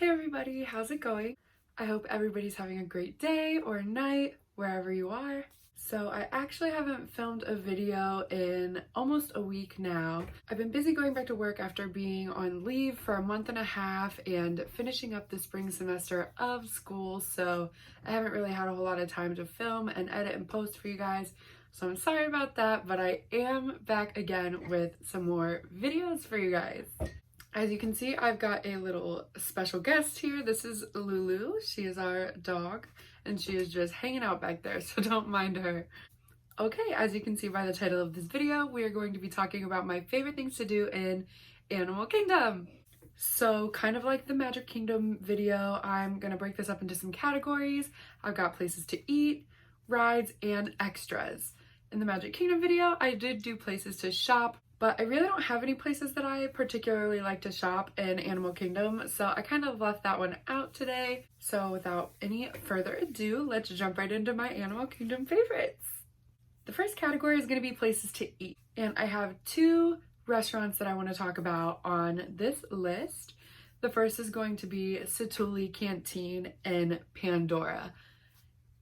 Hey everybody, how's it going? I hope everybody's having a great day or night wherever you are. So I actually haven't filmed a video in almost a week now. I've been busy going back to work after being on leave for a month and a half and finishing up the spring semester of school, so I haven't really had a whole lot of time to film and edit and post for you guys. So I'm sorry about that, but I am back again with some more videos for you guys. As you can see, I've got a little special guest here. This is Lulu. She is our dog, and she is just hanging out back there, so don't mind her. Okay, as you can see by the title of this video, we are going to be talking about my favorite things to do in Animal Kingdom. So kind of like the Magic Kingdom video, I'm gonna break this up into some categories. I've got places to eat, rides, and extras. In the Magic Kingdom video, I did do places to shop, but I really don't have any places that I particularly like to shop in Animal Kingdom, so I kind of left that one out today. So without any further ado, let's jump right into my Animal Kingdom favorites. The first category is going to be places to eat, and I have two restaurants that I want to talk about on this list. The first is going to be Satuli Canteen in Pandora.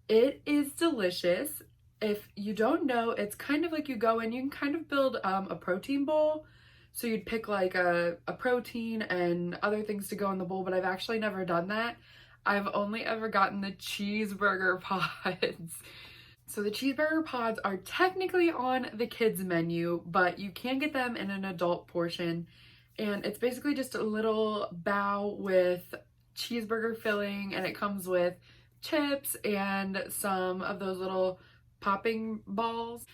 It is delicious. If you don't know, it's kind of like you go in, you can kind of build a protein bowl. So you'd pick like a protein and other things to go in the bowl, but I've actually never done that. I've only ever gotten the cheeseburger pods. So the cheeseburger pods are technically on the kids menu, but you can get them in an adult portion. And it's basically just a little bao with cheeseburger filling, and it comes with chips and some of those little popping balls.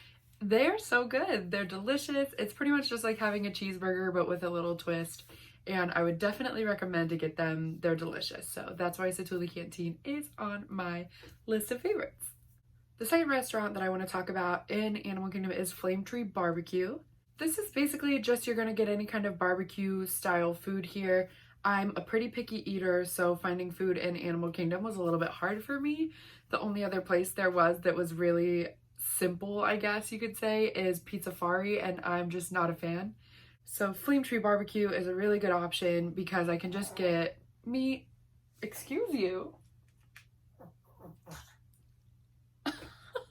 They're so good. They're delicious. It's pretty much just like having a cheeseburger but with a little twist, and I would definitely recommend to get them. They're delicious. So that's why Satuli Canteen is on my list of favorites. The second restaurant that I want to talk about in Animal Kingdom is Flame Tree Barbecue. This is basically just you're going to get any kind of barbecue style food here. I'm a pretty picky eater, so finding food in Animal Kingdom was a little bit hard for me. The only other place there was that was really simple, I guess you could say, is Pizzafari, and I'm just not a fan. So Flame Tree Barbecue is a really good option because I can just get meat. Excuse you.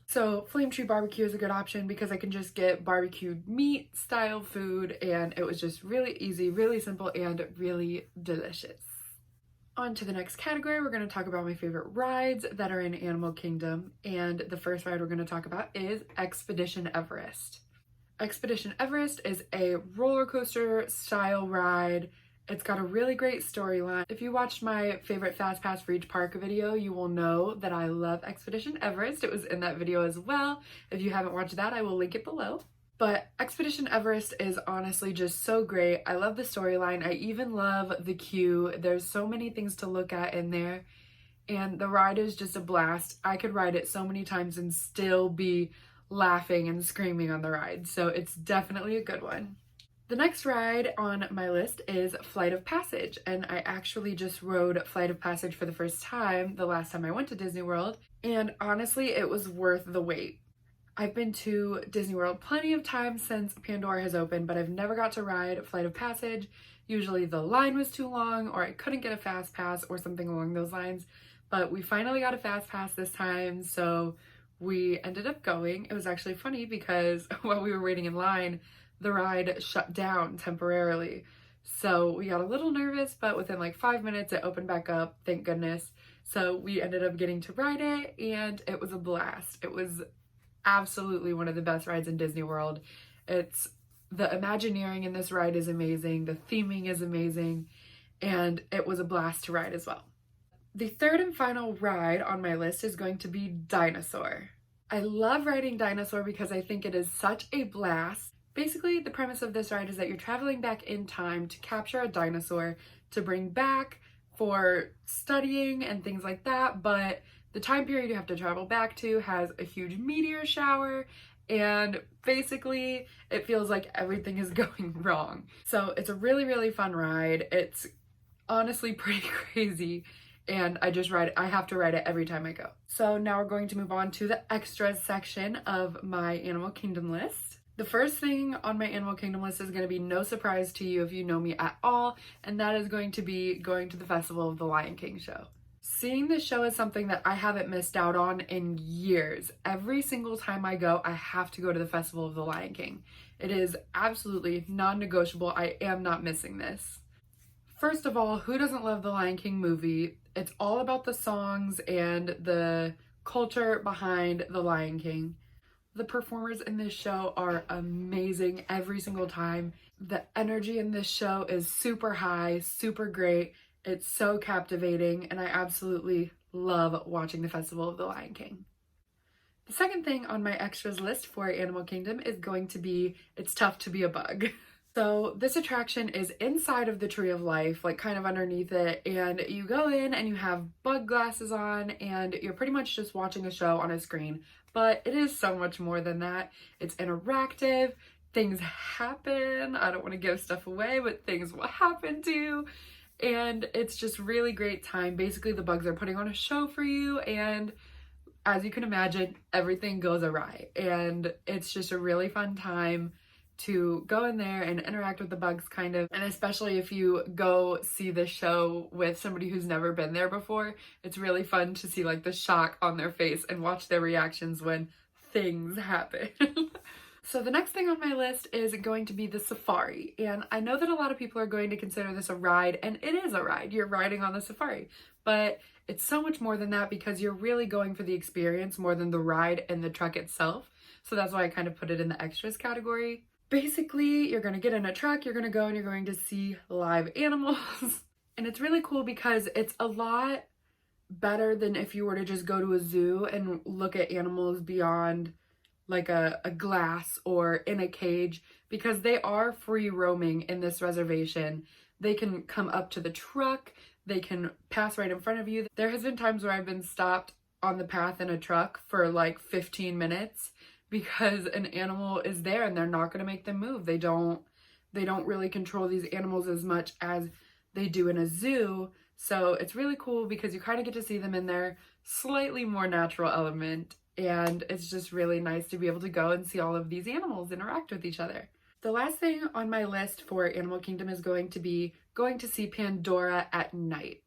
So Flame Tree Barbecue is a good option because I can just get barbecued meat style food, and it was just really easy, really simple, and really delicious. On to the next category, we're going to talk about my favorite rides that are in Animal Kingdom, and the first ride we're going to talk about is Expedition Everest. Expedition Everest is a roller coaster style ride. It's got a really great storyline. If you watched my favorite Fast Pass for each park video, you will know that I love Expedition Everest. It was in that video as well. If you haven't watched that, I will link it below. But Expedition Everest is honestly just so great. I love the storyline. I even love the queue. There's so many things to look at in there, and the ride is just a blast. I could ride it so many times and still be laughing and screaming on the ride, so it's definitely a good one. The next ride on my list is Flight of Passage, and I actually just rode Flight of Passage for the first time the last time I went to Disney World, and honestly, it was worth the wait. I've been to Disney World plenty of times since Pandora has opened, but I've never got to ride Flight of Passage. Usually the line was too long, or I couldn't get a fast pass or something along those lines, but we finally got a fast pass this time, so we ended up going. It was actually funny because while we were waiting in line, the ride shut down temporarily. So we got a little nervous, but within like 5 minutes it opened back up, thank goodness. So we ended up getting to ride it, and it was a blast. It was absolutely one of the best rides in Disney World. The Imagineering in this ride is amazing, the theming is amazing, and it was a blast to ride as well. The third and final ride on my list is going to be Dinosaur. I love riding Dinosaur because I think it is such a blast. Basically, the premise of this ride is that you're traveling back in time to capture a dinosaur to bring back for studying and things like that, but the time period you have to travel back to has a huge meteor shower, and basically it feels like everything is going wrong. So it's a really, really fun ride. It's honestly pretty crazy, and I have to ride it every time I go. So now we're going to move on to the extras section of my Animal Kingdom list. The first thing on my Animal Kingdom list is going to be no surprise to you if you know me at all, and that is going to be going to the Festival of the Lion King show. Seeing this show is something that I haven't missed out on in years. Every single time I go, I have to go to the Festival of the Lion King. It is absolutely non-negotiable. I am not missing this. First of all, who doesn't love the Lion King movie? It's all about the songs and the culture behind the Lion King. The performers in this show are amazing every single time. The energy in this show is super high, super great. It's so captivating, and I absolutely love watching the Festival of the Lion King. The second thing on my extras list for Animal Kingdom is going to be It's Tough to Be a Bug. So this attraction is inside of the Tree of Life, like kind of underneath it, and you go in and you have bug glasses on and you're pretty much just watching a show on a screen. But it is so much more than that. It's interactive, things happen. I don't want to give stuff away, but things will happen too. And it's just really great time. Basically, the bugs are putting on a show for you, and as you can imagine, everything goes awry. And it's just a really fun time to go in there and interact with the bugs, kind of. And especially if you go see the show with somebody who's never been there before, it's really fun to see like the shock on their face and watch their reactions when things happen. So the next thing on my list is going to be the safari. And I know that a lot of people are going to consider this a ride, and it is a ride. You're riding on the safari, but it's so much more than that because you're really going for the experience more than the ride and the truck itself. So that's why I kind of put it in the extras category. Basically, you're going to get in a truck, you're going to go and you're going to see live animals. And it's really cool because it's a lot better than if you were to just go to a zoo and look at animals beyond like a glass or in a cage, because they are free roaming in this reservation. They can come up to the truck, they can pass right in front of you. There has been times where I've been stopped on the path in a truck for like 15 minutes because an animal is there and they're not going to make them move. They don't really control these animals as much as they do in a zoo. So it's really cool because you kind of get to see them in their slightly more natural element, and it's just really nice to be able to go and see all of these animals interact with each other. The last thing on my list for Animal Kingdom is going to be going to see Pandora at night.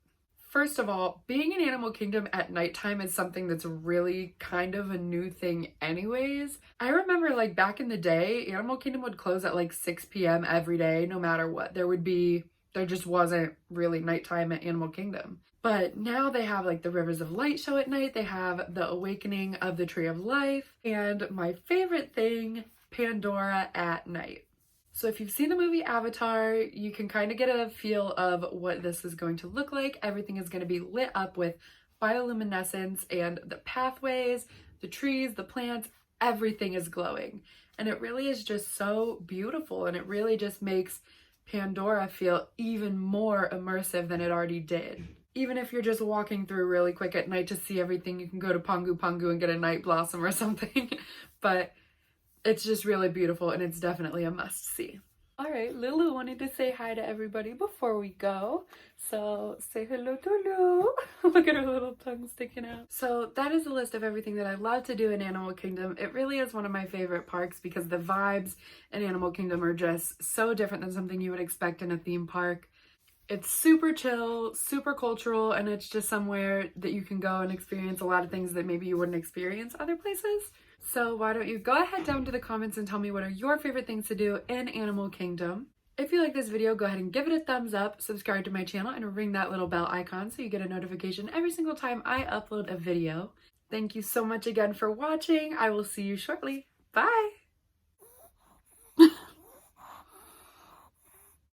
First of all, being in Animal Kingdom at nighttime is something that's really kind of a new thing anyways. I remember like back in the day, Animal Kingdom would close at like 6 p.m. every day, no matter what. There just wasn't really nighttime at Animal Kingdom. But now they have like the Rivers of Light show at night. They have the Awakening of the Tree of Life. And my favorite thing, Pandora at night. So if you've seen the movie Avatar, you can kind of get a feel of what this is going to look like. Everything is going to be lit up with bioluminescence, and the pathways, the trees, the plants, everything is glowing. And it really is just so beautiful, and it really just makes Pandora feel even more immersive than it already did. Even if you're just walking through really quick at night to see everything, you can go to Pangu Pangu and get a night blossom or something. But it's just really beautiful, and it's definitely a must-see. All right, Lulu wanted to say hi to everybody before we go. So say hello to Lulu. Look at her little tongue sticking out. So that is a list of everything that I love to do in Animal Kingdom. It really is one of my favorite parks because the vibes in Animal Kingdom are just so different than something you would expect in a theme park. It's super chill, super cultural, and it's just somewhere that you can go and experience a lot of things that maybe you wouldn't experience other places. So why don't you go ahead down to the comments and tell me what are your favorite things to do in Animal Kingdom. If you like this video, go ahead and give it a thumbs up, subscribe to my channel, and ring that little bell icon so you get a notification every single time I upload a video. Thank you so much again for watching. I will see you shortly. Bye!